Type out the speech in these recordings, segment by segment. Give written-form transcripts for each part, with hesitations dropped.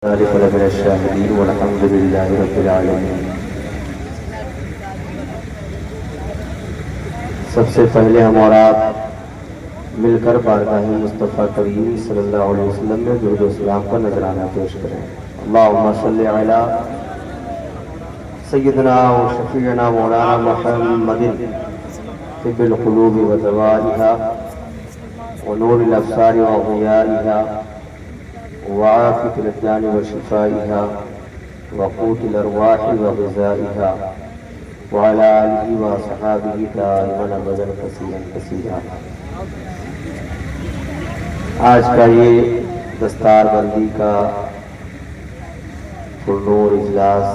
من الشاهدين والحمد لله رب العالمين۔ سب سے پہلے ہم اور آپ مل کر بارگاہ مصطفیٰ کریم صلی اللہ علیہ وسلم میں درود و سلام کا نذرانہ پیش کریں۔ اللہم صلی علی سیدنا و شفیعنا مولانا محمد طب القلوب و دوائها ونور الابصار و ضیائها وعافیة الابدان و شفائها وقوت الارواح و غذائها وعلى آلہ و صحابہ دائما ابدا کثیرا کثیرا۔ آج کا یہ دستار بندی کا پرنور اجلاس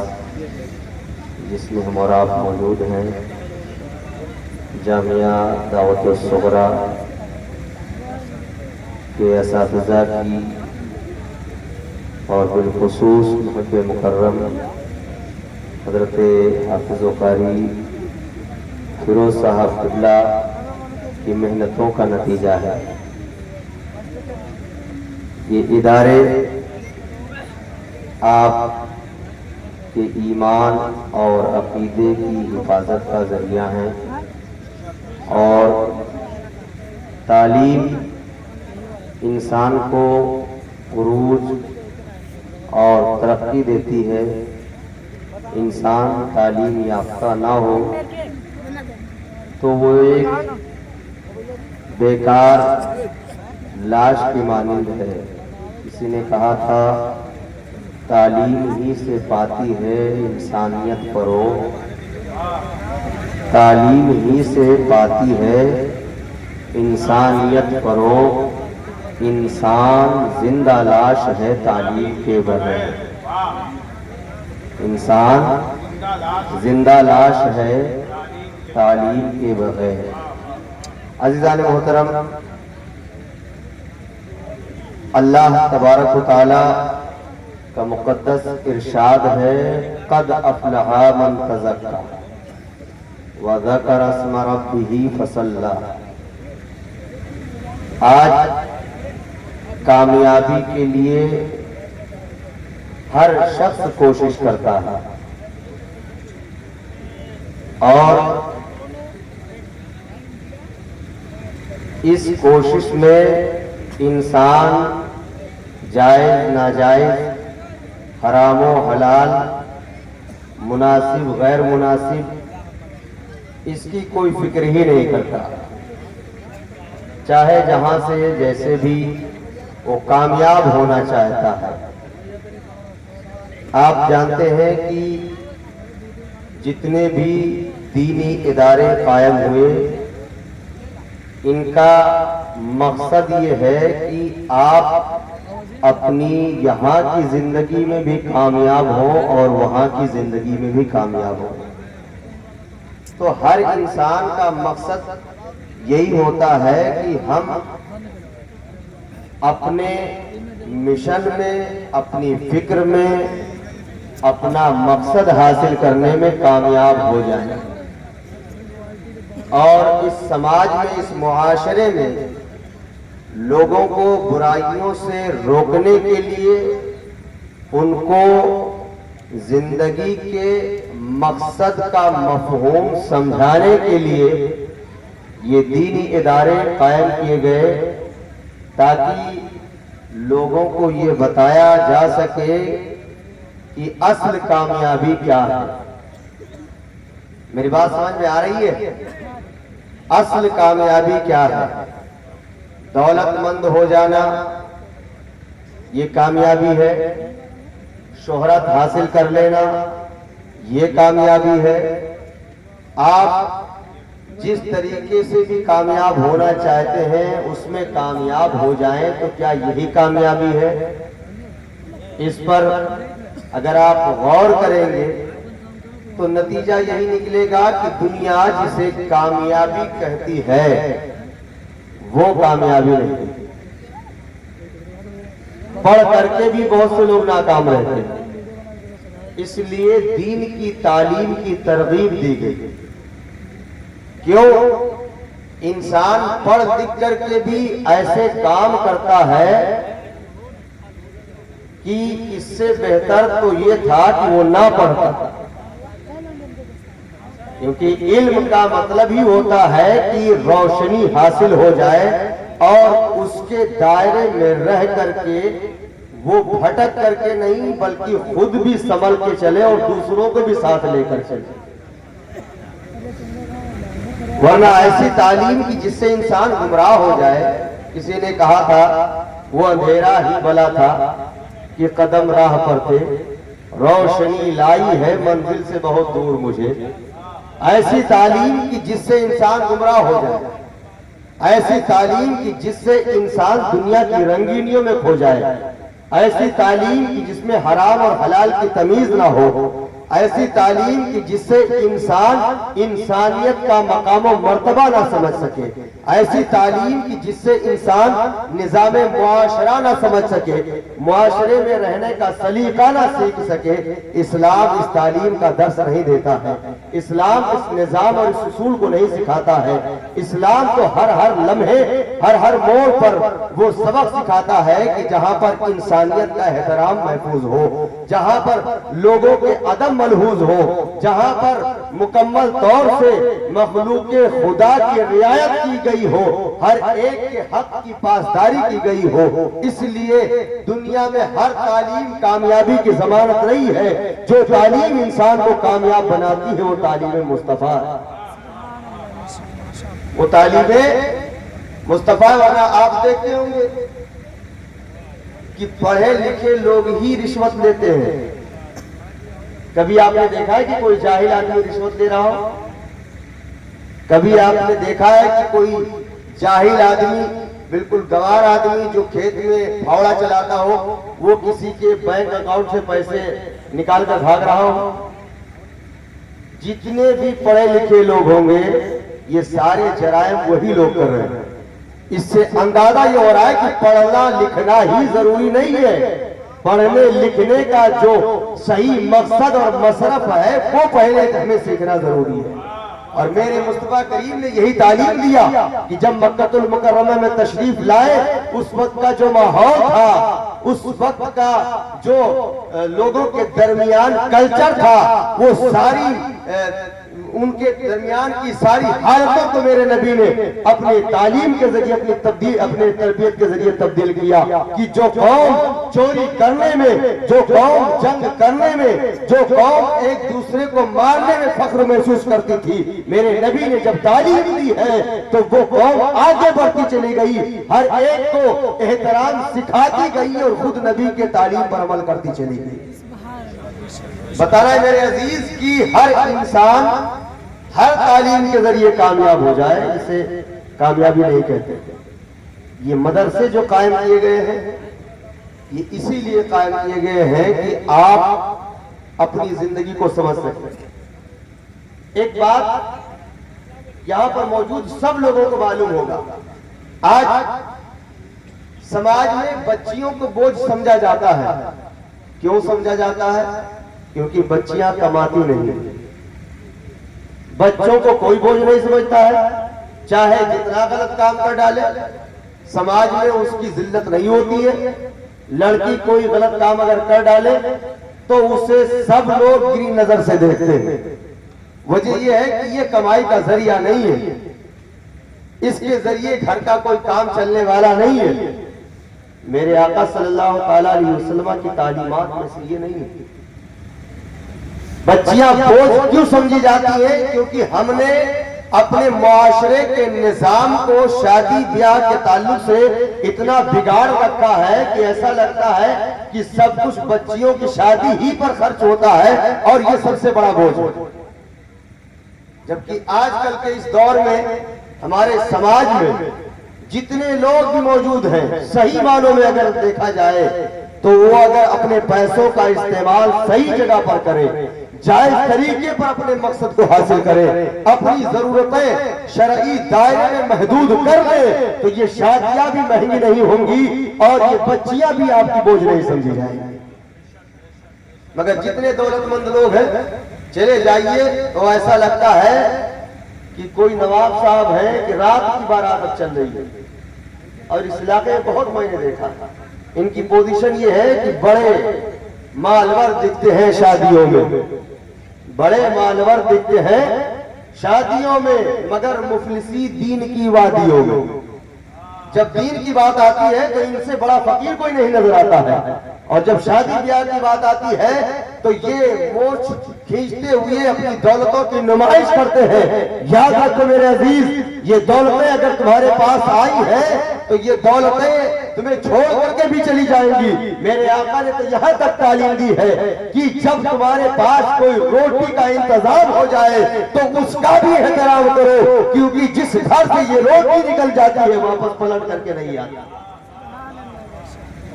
جس میں ہم اور آپ موجود ہیں، جامعہ دعوت الصغریٰ کے اساتذہ کی اور بالخصوص محب مکرم حضرت حافظ و قاری فیروز صاحب قبلہ کی محنتوں کا نتیجہ ہے۔ یہ ادارے آپ کے ایمان اور عقیدے کی حفاظت کا ذریعہ ہیں اور تعلیم انسان کو عروج اور ترقی دیتی ہے۔ انسان تعلیم یافتہ نہ ہو تو وہ ایک بیکار لاش کی مانند ہے۔ کسی نے کہا تھا تعلیم ہی سے پاتی ہے انسانیت فروغ، تعلیم ہی سے پاتی ہے انسانیت فروغ، انسان زندہ لاش ہے تعلیم کے بغیر۔ انسان زندہ لاش ہے تعلیم کے بغیر۔ عزیزان محترم، اللہ تبارک و تعالی کا مقدس ارشاد ہے قد افلح من تزکا وذکر اسم ربہ فصلی۔ آج کامیابی کے لیے ہر شخص کوشش کرتا ہے اور اس کوشش میں انسان جائز ناجائز، حرام و حلال، مناسب غیر مناسب، اس کی کوئی فکر ہی نہیں کرتا۔ چاہے جہاں سے جیسے بھی وہ کامیاب ہونا چاہتا ہے۔ آپ جانتے ہیں کہ جتنے بھی دینی ادارے قائم ہوئے، ان کا مقصد یہ ہے کہ آپ اپنی یہاں کی زندگی میں بھی کامیاب ہوں اور وہاں کی زندگی میں بھی کامیاب ہوں۔ تو ہر انسان کا مقصد یہی ہوتا ہے کہ ہم اپنے مشن میں، اپنی فکر میں، اپنا مقصد حاصل کرنے میں کامیاب ہو جائیں اور اس سماج میں، اس معاشرے میں لوگوں کو برائیوں سے روکنے کے لیے، ان کو زندگی کے مقصد کا مفہوم سمجھانے کے لیے یہ دینی ادارے قائم کیے گئے تاکہ لوگوں کو یہ بتایا جا سکے کہ اصل کامیابی کیا ہے۔ میری بات سمجھ میں آ رہی ہے؟ اصل کامیابی کیا ہے؟ دولت مند ہو جانا یہ کامیابی ہے، شہرت حاصل کر لینا یہ کامیابی ہے۔ آپ جس طریقے سے بھی کامیاب ہونا چاہتے ہیں اس میں کامیاب ہو جائیں تو کیا یہی کامیابی ہے؟ اس پر اگر آپ غور کریں گے تو نتیجہ یہی نکلے گا کہ دنیا جسے کامیابی کہتی ہے وہ کامیابی نہیں۔ پڑھ کر کے بھی بہت سے لوگ ناکام رہتے ہیں، اس لیے دین کی تعلیم کی ترغیب دی گئی۔ کیوں؟ انسان پڑھ لکھ کر کے بھی ایسے کام کرتا ہے کہ اس سے بہتر تو یہ تھا کہ وہ نہ پڑھتا، کیونکہ علم کا مطلب ہی ہوتا ہے کہ روشنی حاصل ہو جائے اور اس کے دائرے میں رہ کر کے وہ بھٹک کر کے نہیں بلکہ خود بھی سنبھل کے چلے اور دوسروں کو بھی ساتھ لے کر چلے۔ ورنہ ایسی تعلیم کی جس سے انسان گمراہ ہو جائے، کسی نے کہا تھا وہ اندھیرا ہی بلا تھا کہ قدم راہ پر تھے، روشنی لائی ہے منزل سے بہت دور مجھے۔ ایسی تعلیم کی جس سے انسان گمراہ ہو جائے، ایسی تعلیم کی جس سے انسان دنیا کی رنگینیوں میں کھو جائے، ایسی تعلیم کی جس میں حرام اور حلال کی تمیز نہ ہو، ایسی تعلیم کی جس سے انسان انسانیت کا مقام و مرتبہ نہ سمجھ سکے، ایسی تعلیم کی جس سے انسان نظام معاشرہ نہ سمجھ سکے، معاشرے میں رہنے کا سلیقہ نہ سیکھ سکے، اسلام اس تعلیم کا درس نہیں دیتا ہے، اسلام اس نظام اور اس اصول کو نہیں سکھاتا ہے۔ اسلام تو ہر لمحے ہر موڑ پر وہ سبق سکھاتا ہے کہ جہاں پر انسانیت کا احترام محفوظ ہو، جہاں پر لوگوں کے عدم ملحوظ ہو، جہاں پر مکمل طور سے مخلوق خدا کی رعایت کی گئی ہو، ہر ایک کے حق کی پاسداری کی گئی ہو۔ اس لیے دنیا میں ہر تعلیم کامیابی کی ضمانت رہی ہے۔ جو تعلیم انسان کو کامیاب بناتی ہے وہ تعلیم مصطفیٰ ہے، وہ تعلیم مصطفیٰ۔ ورنہ آپ دیکھتے ہوں گے کہ پڑھے لکھے لوگ ہی رشوت لیتے ہیں۔ کبھی آپ نے دیکھا ہے کہ کوئی جاہل آدمی رشوت لے رہا ہو؟ کبھی آپ نے دیکھا ہے کہ کوئی جاہل آدمی، بالکل گوار آدمی جو کھیت میں پھاوڑا چلاتا ہو، وہ کسی کے بینک اکاؤنٹ سے پیسے نکال کر بھاگ رہا ہو؟ جتنے بھی پڑھے لکھے لوگ ہوں گے یہ سارے جرائم وہی لوگ کر رہے ہیں۔ اس سے اندازہ یہ ہو رہا ہے کہ پڑھنا لکھنا ہی ضروری نہیں ہے، پڑھنے لکھنے کا جو صحیح مقصد اور مصرف ہے وہ پہلے ہمیں سیکھنا ضروری ہے۔ اور میرے مصطفیٰ کریم نے یہی تعلیم دیا کہ جب مکہ المکرمہ میں تشریف لائے، اس وقت کا جو ماحول تھا، اس وقت کا جو لوگوں کے درمیان کلچر تھا، وہ ساری ان کے درمیان کی ساری حالتوں کو میرے نبی نے اپنی تعلیم کے ذریعے اپنے تربیت کے ذریعے تبدیل کیا کہ جو قوم چوری کرنے میں، جو قوم جنگ کرنے میں، جو قوم ایک دوسرے کو مارنے میں فخر محسوس کرتی تھی، میرے نبی نے جب تعلیم دی ہے تو وہ قوم آگے بڑھتی چلی گئی، ہر ایک کو احترام سکھاتی گئی اور خود نبی کے تعلیم پر عمل کرتی چلی گئی۔ بتا رہا ہے میرے عزیز کہ ہر انسان ہر تعلیم کے ذریعے کامیاب ہو جائے، اسے کامیابی نہیں کہتے۔ یہ مدرسے جو قائم کیے گئے ہیں، یہ اسی لیے قائم کیے گئے ہیں کہ آپ اپنی زندگی کو سمجھ سکیں۔ ایک بات یہاں پر موجود سب لوگوں کو معلوم ہوگا، آج سماج میں بچیوں کو بوجھ سمجھا جاتا ہے۔ کیوں سمجھا جاتا ہے؟ کیونکہ بچیاں کماتی نہیں۔ بچوں کو کوئی بوجھ نہیں سمجھتا ہے، چاہے جتنا غلط کام کر ڈالے، سماج میں اس کی ذلت نہیں ہوتی ہے۔ لڑکی کوئی غلط کام اگر کر ڈالے تو اسے سب لوگ گری نظر سے دیکھتے ہیں۔ وجہ یہ ہے کہ یہ کمائی کا ذریعہ نہیں ہے، اس کے ذریعے گھر کا کوئی کام چلنے والا نہیں ہے۔ میرے آقا صلی اللہ تعالیٰ علیہ وسلم کی تعلیمات میں سے یہ نہیں ہے۔ بچیاں بوجھ کیوں سمجھی جاتی ہیں؟ کیونکہ ہم نے اپنے معاشرے کے نظام کو شادی بیاہ کے تعلق سے اتنا بگاڑ رکھا ہے کہ ایسا لگتا ہے کہ سب کچھ بچیوں کی شادی ہی پر خرچ ہوتا ہے اور یہ سب سے بڑا بوجھ ہے۔ جبکہ آج کل کے اس دور میں ہمارے سماج میں جتنے لوگ بھی موجود ہیں، صحیح معنوں میں اگر دیکھا جائے تو وہ اگر اپنے پیسوں کا استعمال صحیح جگہ پر کرے، جائز طریقے پر اپنے مقصد کو حاصل کرے، اپنی ضرورتیں شرعی دائرے میں محدود کر لے تو یہ شادیاں بھی مہنگی نہیں ہوں گی اور یہ بچیاں بھی آپ کی بوجھ نہیں سمجھی جائیں گی۔ مگر جتنے دولت مند لوگ ہیں چلے جائیے تو ایسا لگتا ہے کہ کوئی نواب صاحب ہیں کہ رات کی بارات اب چل رہی ہے۔ اور اس علاقے میں بہت میں نے دیکھا ان کی پوزیشن یہ ہے کہ بڑے مالور دکھتے ہیں شادیوں میں، بڑے مالور دکھتے ہیں شادیوں میں، مگر مفلسی دین کی وادیوں میں۔ جب دین کی بات آتی ہے تو ان سے بڑا فقیر کوئی نہیں نظر آتا ہے، اور جب شادی بیاہ کی بات آتی ہے تو یہ مونچھ کھینچتے ہوئے اپنی دولتوں کی نمائش کرتے ہیں۔ یاد رکھو میرے عزیز، یہ دولتیں اگر تمہارے پاس آئی ہیں تو یہ دولتیں تمہیں چھوڑ کر کے بھی چلی جائیں گی۔ میرے آقا نے تو یہاں تک تعلیم دی ہے کہ جب تمہارے پاس کوئی روٹی کا انتظام ہو جائے تو اس کا بھی احترام کرو، کیونکہ جس گھر سے یہ روٹی نکل جاتی ہے واپس پلٹ کر کے نہیں آتی۔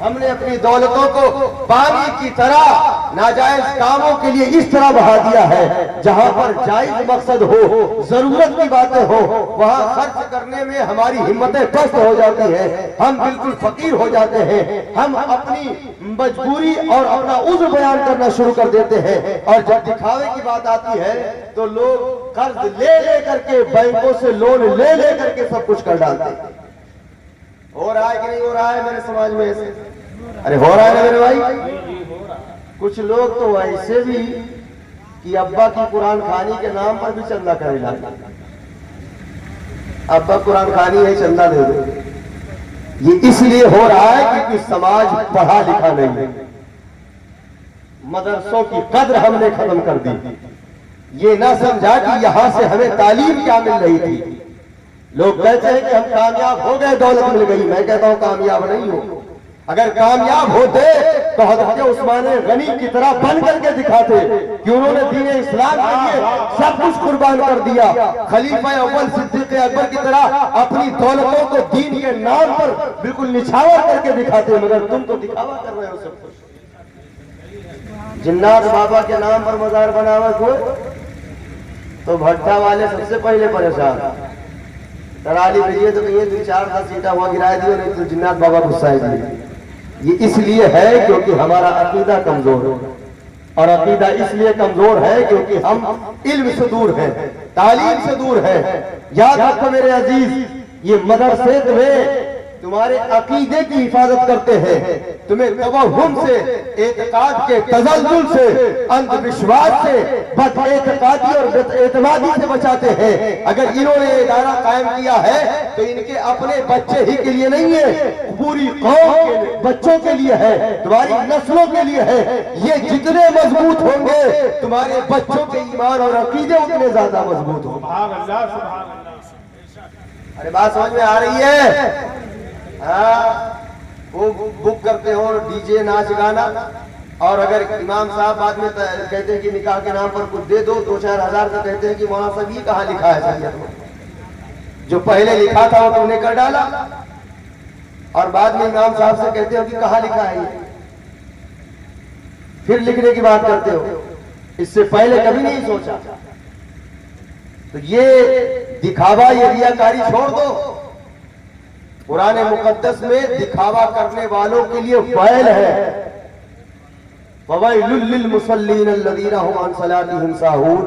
ہم نے اپنی دولتوں کو پانی کی طرح ناجائز کاموں کے لیے اس طرح بہا دیا ہے، جہاں پر جائز مقصد ہو، ضرورت کی باتیں ہو، وہاں خرچ کرنے میں ہماری ہمتیں پست ہو جاتی ہیں، ہم بالکل فقیر ہو جاتے ہیں، ہم اپنی مجبوری اور اپنا عذر بیان کرنا شروع کر دیتے ہیں، اور جب دکھاوے کی بات آتی ہے تو لوگ قرض لے لے کر کے، بینکوں سے لون لے لے کر کے سب کچھ کر ڈالتے ہیں۔ ہو رہا ہے کہ نہیں ہو رہا ہے میرے سماج میں ایسے؟ ارے ہو رہا ہے نا میرے بھائی؟ کچھ لوگ تو ایسے بھی کہ ابا کی قرآن خوانی کے نام پر بھی چندہ کرے لاتے، ابا قرآن خوانی ہے چندہ دے دو۔ یہ اس لیے ہو رہا ہے کیونکہ سماج پڑھا لکھا نہیں ہے، مدرسوں کی قدر ہم نے ختم کر دی، یہ نہ سمجھا کہ یہاں سے ہمیں تعلیم کیا مل رہی تھی۔ لوگ کہتے ہیں کہ ہم کامیاب ہو گئے، دولت مل گئی، میں کہتا ہوں کامیاب نہیں ہو۔ اگر کامیاب ہوتے تو حضرت عثمان غنی کی طرح بن کر کے دکھاتے کہ انہوں نے دین اسلام کے لیے سب کچھ قربان کر دیا۔ خلیفہ اول صدیق اکبر کی طرح اپنی دولتوں کو دین کے نام پر بالکل نچھاور کر کے دکھاتے، مگر تم تو دکھاوا کر رہے ہو سب کچھ۔ جنات بابا کے نام پر مزار بناوا کو تو بھٹا والے سب سے پہلے پریشان، ترالی بھیجیے تو کہیے 2-4 سیٹا وہاں گرائے دیو، نہیں تو جنات بابا غصہ ہے۔ یہ اس لیے ہے کیونکہ ہمارا عقیدہ کمزور ہے، اور عقیدہ اس لیے کمزور ہے کیونکہ ہم علم سے دور ہیں، تعلیم سے دور ہیں۔ یاد رکھو میرے عزیز، یہ مدرسے تمہارے عقیدے کی حفاظت کرتے ہیں، تمہیں توہم سے، اعتقاد کے تزلزل سے، اندھ وشواس سے، بد اعتقادی اور بد اعتمادی سے بچاتے ہیں۔ اگر انہوں نے ادارہ قائم کیا ہے تو ان کے اپنے بچے ہی کے لیے نہیں ہے، پوری قوم کے بچوں کے لیے ہے، تمہاری نسلوں کے لیے ہے۔ یہ جتنے مضبوط ہوں گے تمہارے بچوں کے ایمان اور عقیدے اتنے زیادہ مضبوط ہوں گے۔ سبحان اللہ، سبحان اللہ۔ ارے بات سمجھ میں آ رہی ہے؟ وہ بک کرتے ہو ڈی جے ناچ گانا، اور اگر امام صاحب بعد میں کہتے ہیں کہ نکاح کے نام پر کچھ دے دو 2-4 ہزار کا، کہتے ہیں کہ مولانا صاحب یہ کہاں لکھا ہے شریعت میں؟ جو پہلے لکھا تھا وہ تم نے کر ڈالا، اور بعد میں امام صاحب سے کہتے ہو کہ کہاں لکھا ہے یہ، پھر لکھنے کی بات کرتے ہو، اس سے پہلے کبھی نہیں سوچا۔ تو یہ دکھاوا، یہ ریاکاری چھوڑ دو۔ قرآن مقدس میں دکھاوا کرنے والوں کے لیے ویل ہے، وَوَيْلٌ لِّلْمُصَلِّينَ الَّذِينَ هُمْ عَنْ صَلَاتِهِمْ سَاهُونَ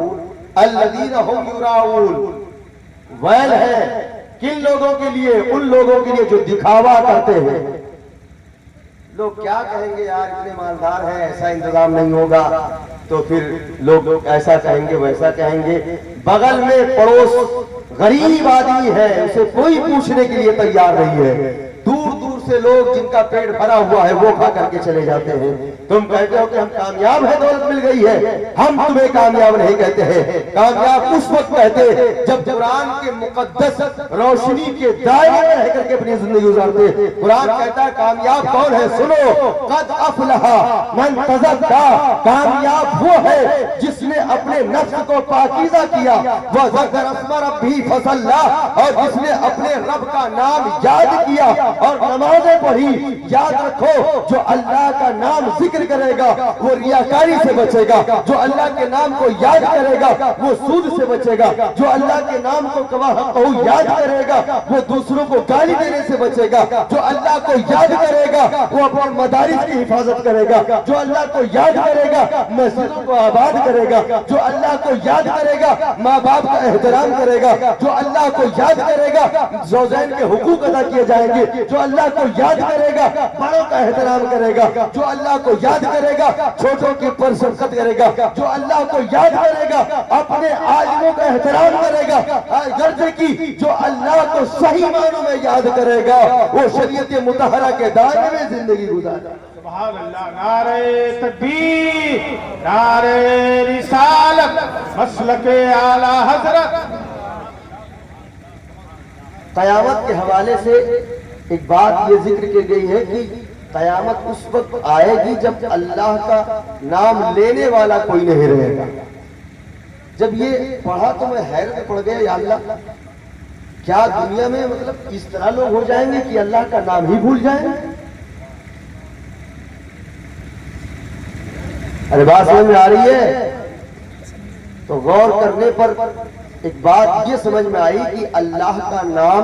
الَّذِينَ هُمْ يُرَاءُونَ۔ ویل ہے کن لوگوں کے لیے؟ ان لوگوں کے لیے جو دکھاوا کرتے ہیں۔ لوگ کیا کہیں گے، یار اتنے مالدار ہیں، ایسا انتظام نہیں ہوگا، تو پھر لوگ ایسا کہیں گے ویسا کہیں گے۔ بغل میں پڑوس غریب آدمی ہے، اسے کوئی پوچھنے کے لیے تیار نہیں ہے، دور دور سے لوگ جن کا پیٹ بھرا ہوا ہے وہ کھا کر کے چلے جاتے ہیں۔ تم کہتے ہو کہ ہم کامیاب ہیں، دولت مل گئی ہے، ہم تمہیں کامیاب نہیں کہتے ہیں۔ کامیاب اس وقت کہتے جب قرآن کے مقدس روشنی کے دائرے میں رہ کر کے اپنی زندگی گزارتے۔ قرآن کہتا ہے کامیاب کون ہے؟ سنو، قد افلح من تزکا، کامیاب وہ ہے جس نے اپنے نفس کو پاکیزہ کیا، وذکر اسم ربہ فصلی، اور جس نے اپنے رب کا نام یاد کیا اور نمازیں پڑھی۔ یاد رکھو، جو اللہ کا نام ذکر کرے گا وہ ریاکاری سے بچے گا، جو اللہ کے نام کو یاد کرے گا وہ سود سے بچے گا، جو اللہ کے نام کو یاد کرے گا وہ دوسروں کو گالی دینے سے بچے گا، جو اللہ کو یاد کرے گا وہ اپنے مدارس کی حفاظت کرے گا، جو اللہ کو یاد کرے گا مسجدوں کو آباد کرے گا، جو اللہ کو یاد کرے گا ماں باپ کا احترام کرے گا، جو اللہ کو یاد کرے گا زوجین کے حقوق ادا کیے جائیں گے، جو اللہ کو یاد کرے گا بڑوں کا احترام کرے گا، جو اللہ کو یاد کرے گا چھوٹوں کی پر شفقت کرے گا، جو اللہ کو یاد کرے گا اپنے عالموں کا احترام کرے گا، غرض کی جو اللہ کو صحیح معنوں میں یاد کرے گا وہ شریعت مطہرہ کے دائرے میں زندگی گزارے. سبحان اللہ. نعرہ تکبیر، نعرہ رسالت، مسلک اعلی حضرت. قیامت کے حوالے سے ایک بات یہ ذکر کی گئی ہے کہ قیامت اس وقت آئے گی جب اللہ کا نام لینے والا کوئی نہیں رہے گا. جب یہ پڑھا تو میں حیرت پڑ گیا، یا اللہ کیا دنیا میں مطلب اس طرح لوگ ہو جائیں گے کہ اللہ کا نام ہی بھول جائیں گے؟ ارے بات سمجھ میں آ رہی ہے؟ تو غور کرنے پر ایک بات یہ سمجھ میں آئی کہ اللہ کا نام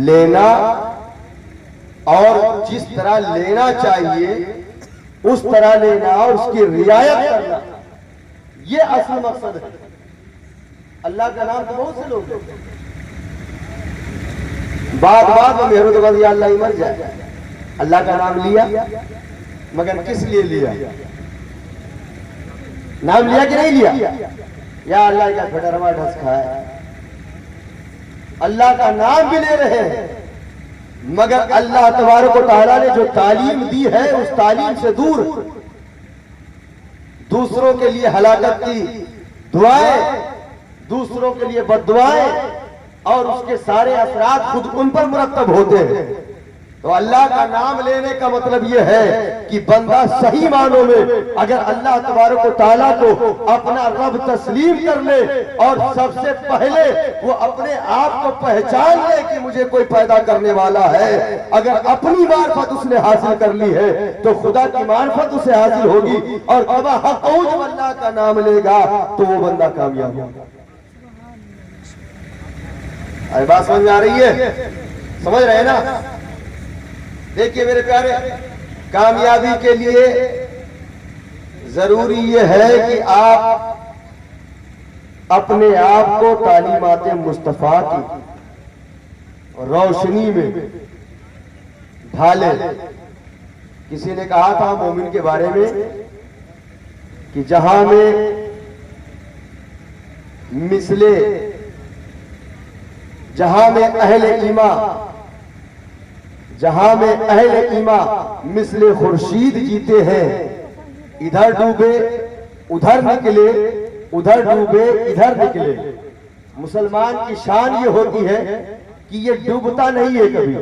لینا اور جس طرح لینا چاہیے اس طرح لینا اور اس کی رعایت کرنا، یہ اصل مقصد ہے. اللہ کا نام تو بہت سے لوگ ہیں، بات میں میرے تو یا اللہ ہی مر جائے. اللہ کا نام لیا مگر کس لیے لیا؟ نام لیا کہ نہیں لیا؟ یا اللہ کا پھٹروا ڈھس کھائے. اللہ کا نام بھی لے رہے ہیں مگر اللہ تبارک و تعالیٰ نے جو تعلیم دی ہے اس تعلیم سے دور دوسروں کے لیے ہلاکت کی دعائیں، دوسروں کے لیے بد دعائیں اور اس کے سارے اثرات خود ان پر مرتب ہوتے ہیں. تو اللہ کا نام لینے کا مطلب یہ ہے کہ بندہ صحیح معنوں میں اگر اللہ تبارک و تعالیٰ کو اپنا رب تسلیم کر لے اور سب سے پہلے وہ اپنے آپ کو پہچان لے کہ مجھے کوئی پیدا کرنے والا ہے، اگر اپنی معرفت اس نے حاصل کر لی ہے تو خدا کی معرفت اسے حاصل ہوگی، اور جب اللہ کا نام لے گا تو وہ بندہ کامیاب ہوگا. ارے بات سمجھ میں آ رہی ہے؟ سمجھ رہے ہیں نا؟ دیکھیے میرے پیارے، کامیابی کے لیے ضروری یہ ہے کہ آپ اپنے آپ کو تعلیمات مصطفیٰ کی روشنی میں ڈھالیں. کسی نے کہا تھا مومن کے بارے میں کہ جہاں میں اہل ایمان مثل خورشید جیتے ہیں، ادھر ڈوبے ادھر نکلے، ادھر ڈوبے ادھر نکلے. مسلمان کی شان یہ ہوتی ہے کہ یہ ڈوبتا نہیں ہے کبھی.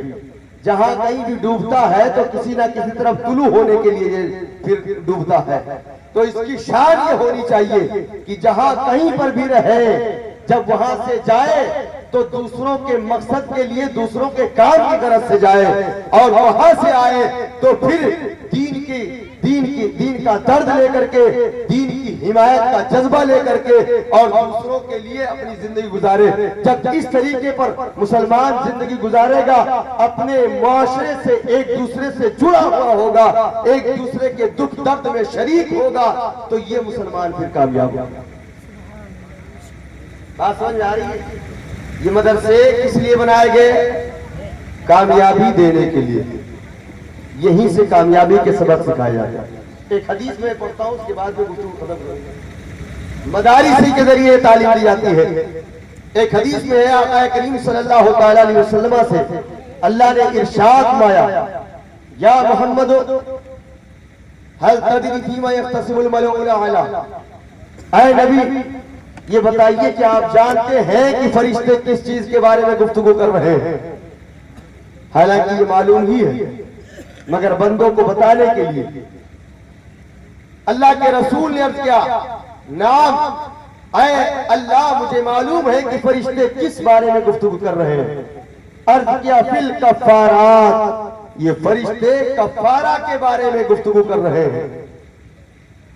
جہاں کہیں بھی ڈوبتا ہے تو کسی نہ کسی طرف طلوع ہونے کے لیے یہ پھر ڈوبتا ہے. تو اس کی شان یہ ہونی چاہیے کہ جہاں کہیں پر بھی رہے جب وہاں سے جائے تو دوسروں کے مقصد کے لیے، دوسروں کے کام کی غرض سے جائے، اور وہاں سے آئے تو پھر دین کا درد لے کر کے، دین کی حمایت کا جذبہ لے کر کے اور دوسروں کے لیے اپنی زندگی گزارے. جب اس طریقے پر مسلمان زندگی گزارے گا، اپنے معاشرے سے ایک دوسرے سے جڑا ہوا ہوگا، ایک دوسرے کے دکھ درد میں شریک ہوگا، تو یہ مسلمان پھر کامیاب ہوگا. بات سمجھ آ رہی ہے؟ یہ مدرسے کس لیے بنائے گئے؟ کامیابی دینے کے لیے. یہیں سے کامیابی کے سبق سکھائے جاتے ہیں. ایک حدیث میں پڑھتا ہوں، اس کے بعد میں گفتگو ختم کروں. مدارس کے ذریعے تعلیم دی جاتی ہے. ایک حدیث میں ہے آقا کریم صلی اللہ تعالی علیہ وسلم سے اللہ نے ارشاد فرمایا، یا محمد هل تدری فیما یختصم الملأ الاعلی، اے نبی یہ بتائیے کہ آپ جانتے ہیں کہ فرشتے کس چیز کے بارے میں گفتگو کر رہے ہیں؟ حالانکہ یہ معلوم ہی ہے مگر بندوں کو بتانے کے لیے اللہ کے رسول نے عرض کیا، نام اے اللہ مجھے معلوم ہے کہ فرشتے کس بارے میں گفتگو کر رہے ہیں. عرض کیا فی الکفارات، یہ فرشتے کفارہ کے بارے میں گفتگو کر رہے ہیں.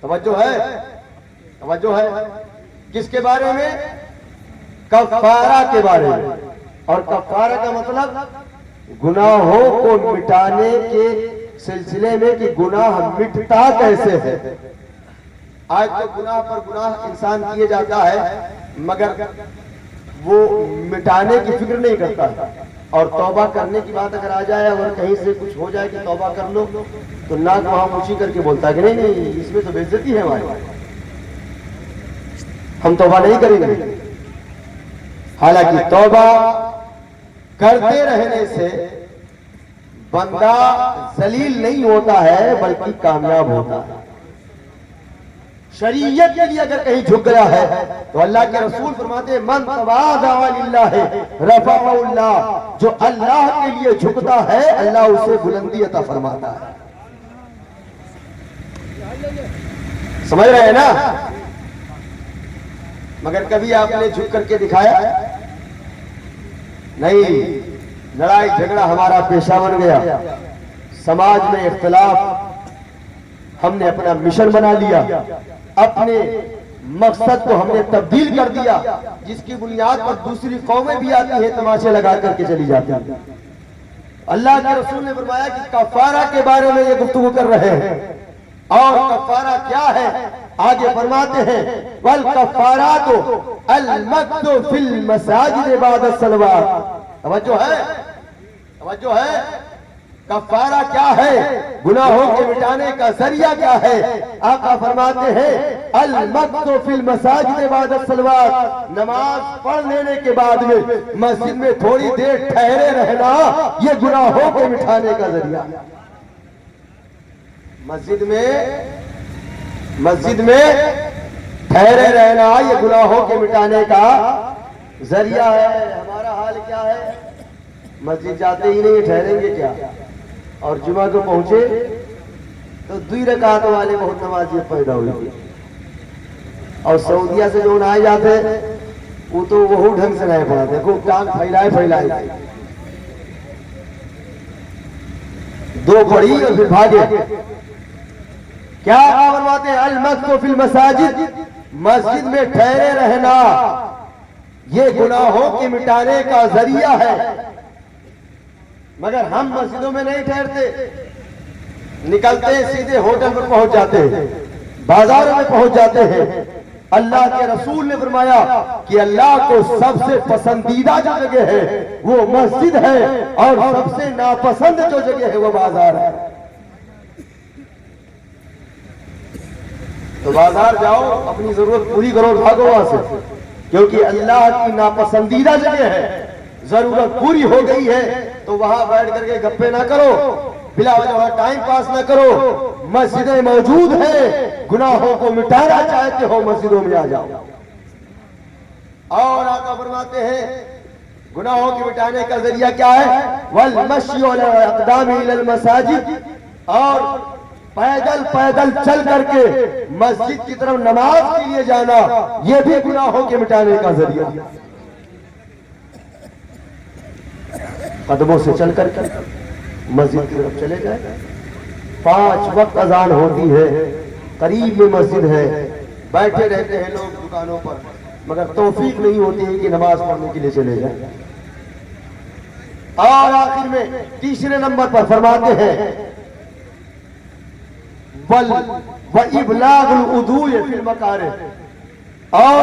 توجہ ہے؟ توجہ ہے؟ کس کے بارے میں؟ کفارہ کے بارے میں. اور کفارہ کا مطلب گناہوں کو مٹانے کے سلسلے میں کہ گناہ مٹتا کیسے ہے. آج تو گناہ پر گناہ انسان کیے جاتا ہے مگر وہ مٹانے کی فکر نہیں کرتا. اور توبہ کرنے کی بات اگر آ جائے، اگر کہیں سے کچھ ہو جائے کہ توبہ کر لو، تو ناک وہاں اونچی کر کے بولتا ہے کہ نہیں اس میں تو بے عزتی ہے ہماری، ہم توبہ نہیں کریں گے۔ حالانکہ توبہ کرتے رہنے سے بندہ ذلیل نہیں ہوتا ہے بلکہ کامیاب ہوتا ہے۔ شریعت کے لیے اگر کہیں جھک گیا ہے تو اللہ کے رسول فرماتے ہیں من تواضع للہ رفعہ اللہ، جو اللہ کے لیے جھکتا ہے اللہ اسے بلندی عطا فرماتا ہے۔ سمجھ رہے ہیں نا؟ مگر کبھی آپ نے جھک کر کے دکھایا نہیں، لڑائی جھگڑا ہمارا پیشہ بن گیا، سماج میں اختلاف، ہم نے اپنا مشن بنا لیا، اپنے مقصد کو ہم نے تبدیل کر دیا، جس کی بنیاد پر دوسری قومیں بھی آتی ہیں تماشے لگا کر کے چلی جاتی ہیں۔ اللہ کے رسول نے فرمایا کہ کفارہ کے بارے میں یہ گفتگو کر رہے ہیں، اور کفارہ کیا ہے آگے فرماتے ہیں والکفارات المکث فی المساجد بعد الصلوات۔ توجہ ہے، کفارہ کیا ہے، گناہوں کے مٹانے کا ذریعہ کیا ہے؟ آقا فرماتے ہیں المکث فی المساجد بعد الصلوات، نماز پڑھ لینے کے بعد میں مسجد میں تھوڑی دیر ٹھہرے رہنا یہ گناہوں کے مٹانے کا ذریعہ ہے۔ مسجد میں ٹھہرے رہنا یہ گناہوں کے مٹانے کا ذریعہ ہے۔ ہمارا حال کیا ہے؟ مسجد جاتے ہی نہیں، ٹھہریں گے کیا؟ اور جمعہ کو پہنچے تو 2 رکعت والے بہت نمازیت پیدا ہوئی، اور سعودیہ سے جو آئے جاتے وہ تو وہ ڈھنگ سے نہیں پڑھاتے، خوب ٹانگ پھیلائے 2 پڑھی اور پھر بھاگے۔ کیا فرماتے ہیں المکث فی المساجد، مسجد میں ٹھہرے رہنا یہ گناہوں کے مٹانے کا ذریعہ ہے۔ مگر ہم مسجدوں میں نہیں ٹھہرتے، نکلتے سیدھے ہوٹل پر پہنچ جاتے ہیں، بازاروں میں پہنچ جاتے ہیں۔ اللہ کے رسول نے فرمایا کہ اللہ کو سب سے پسندیدہ جو جگہ ہے وہ مسجد ہے، اور سب سے ناپسند جو جگہ ہے وہ بازار ہے۔ تو بازار جاؤ، اپنی ضرورت پوری کرو، بھاگو وہاں سے، کیونکہ اللہ کی ناپسندیدہ جگہ ہے۔ ضرورت پوری ہو گئی ہے تو وہاں بیٹھ کر کے گپے نہ کرو، بلا وجہ ٹائم پاس نہ کرو۔ مسجدیں موجود ہیں، گناہوں کو مٹانا چاہتے ہو مسجدوں میں آ جاؤ۔ اور آقا فرماتے ہیں گناہوں کے مٹانے کا ذریعہ کیا ہے؟ والمشی علی الاقدام الی المساجد، اور پیدل چل کر کے مسجد کی طرف نماز کے لیے جانا یہ بھی گناہوں کے مٹانے کا ذریعہ۔ قدموں سے چل کر کے مسجد کی طرف چلے جائیں، 5 وقت اذان ہوتی ہے، قریب میں مسجد ہے، بیٹھے رہتے ہیں لوگ دکانوں پر، مگر توفیق نہیں ہوتی ہے کہ نماز پڑھنے کے لیے چلے جائیں۔ اور آخر میں تیسرے نمبر پر فرماتے ہیں وَإِبْلَاغُ الْوُضُوءِ فِي الْمَكَارِهِ، اور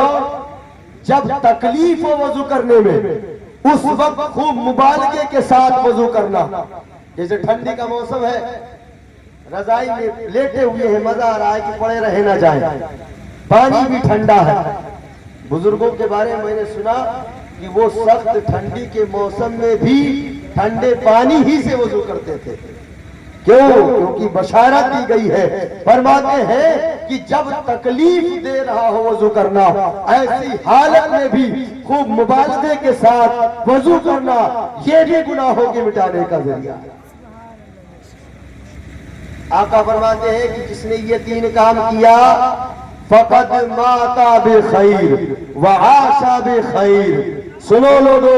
جب تکلیف ہو وضو کرنے میں اس وقت خوب مبالغے کے ساتھ وضو کرنا۔ جیسے ٹھنڈی کا موسم ہے، رضائی میں لیٹے ہوئے ہیں، مزہ آ رہا ہے کہ پڑے رہے نہ جائیں، پانی بھی ٹھنڈا ہے۔ بزرگوں کے بارے میں نے سنا کہ وہ سخت ٹھنڈی کے موسم میں بھی ٹھنڈے پانی ہی سے وضو کرتے تھے۔ کیوں؟ کیونکہ بشارت دی گئی ہے، فرماتے ہیں کہ جب تکلیف دے رہا ہو وضو کرنا، ایسی حالت میں بھی خوب مبالغے کے ساتھ وضو کرنا یہ بھی گناہوں کے مٹانے کا ذریعہ ہے۔ آقا فرماتے ہیں کہ جس نے یہ 3 کام کیا فقد مات بخیر وعاش بخیر۔ سنو لوگو،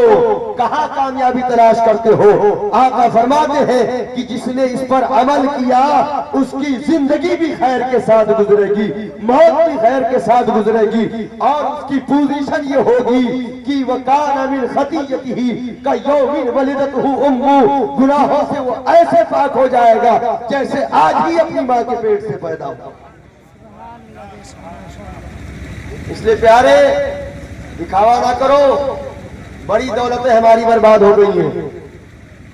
کہاں کامیابی تلاش کرتے ہو؟ آقا فرماتے ہیں کہ جس نے اس پر عمل کیا اس کی زندگی بھی خیر کے ساتھ گزرے گی، موت بھی خیر کے ساتھ گزرے گی، اور اس کی پوزیشن یہ ہوگی کہ وَكَانَ مِنْ خَطِيَّتِهِ كَيَوْمٍ وَلِدَتْهُ أُمُّهُ، گناہوں سے وہ ایسے پاک ہو جائے گا جیسے آج ہی اپنی ماں کے پیٹ سے پیدا ہوا۔ اس لیے پیارے، دکھاوا نہ کرو، بڑی دولتیں ہماری برباد ہو گئی ہیں۔